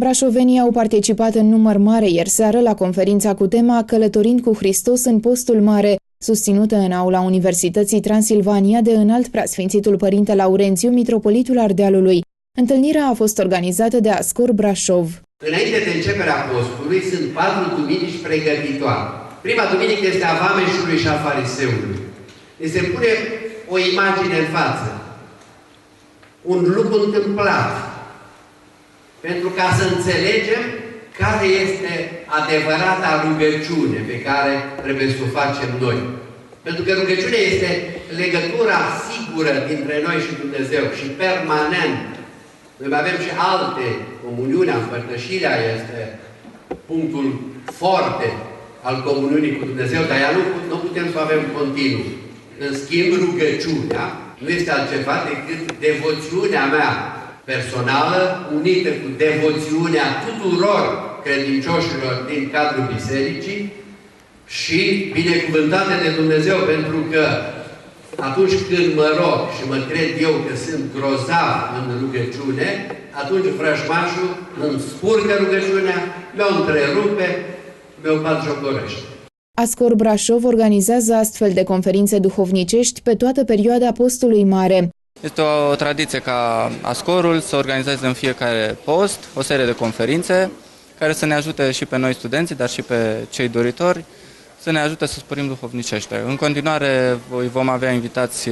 Brașovenii au participat în număr mare ieri seară la conferința cu tema Călătorind cu Hristos în Postul Mare, susținută în aula Universității Transilvania de înalt preasfințitul Părinte Laurențiu, mitropolitul Ardealului. Întâlnirea a fost organizată de Ascor Brașov. Înainte de începerea postului sunt 4 duminici pregătitoare. Prima duminică este a vameșului și a fariseului. Îi se pune o imagine în față, un lucru întâmplat, pentru ca să înțelegem care este adevărata rugăciune pe care trebuie să o facem noi. Pentru că rugăciunea este legătura sigură dintre noi și Dumnezeu și permanent. Noi mai avem și alte, comuniunea, împărtășirea este punctul forte al comuniunii cu Dumnezeu, dar ea nu putem să o avem continuu. În schimb, rugăciunea nu este altceva decât devoțiunea mea personală, unită cu devoțiunea tuturor credincioșilor din cadrul bisericii și binecuvântate de Dumnezeu, pentru că atunci când mă rog și mă cred eu că sunt grozav în rugăciune, atunci vrăjmașul îmi spurcă rugăciunea, mi-o întrerupe, mi-o batjocorește. Ascor Brașov organizează astfel de conferințe duhovnicești pe toată perioada Postului Mare. Este o tradiție ca Ascorul să organizeze în fiecare post o serie de conferințe care să ne ajute și pe noi studenții, dar și pe cei doritori, să ne ajute să sporim duhovnicește. În continuare vom avea invitați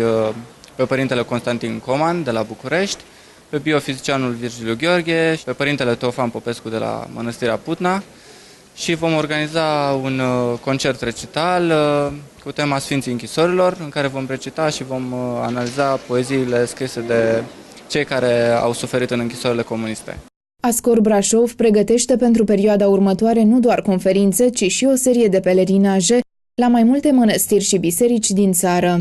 pe Părintele Constantin Coman de la București, pe biofizicianul Virgiliu Gheorghe, pe Părintele Teofan Popescu de la Mănăstirea Putna și vom organiza un concert recital cu tema Sfinții Închisorilor, în care vom recita și vom analiza poeziile scrise de cei care au suferit în închisorile comuniste. Ascor Brașov pregătește pentru perioada următoare nu doar conferințe, ci și o serie de pelerinaje la mai multe mănăstiri și biserici din țară.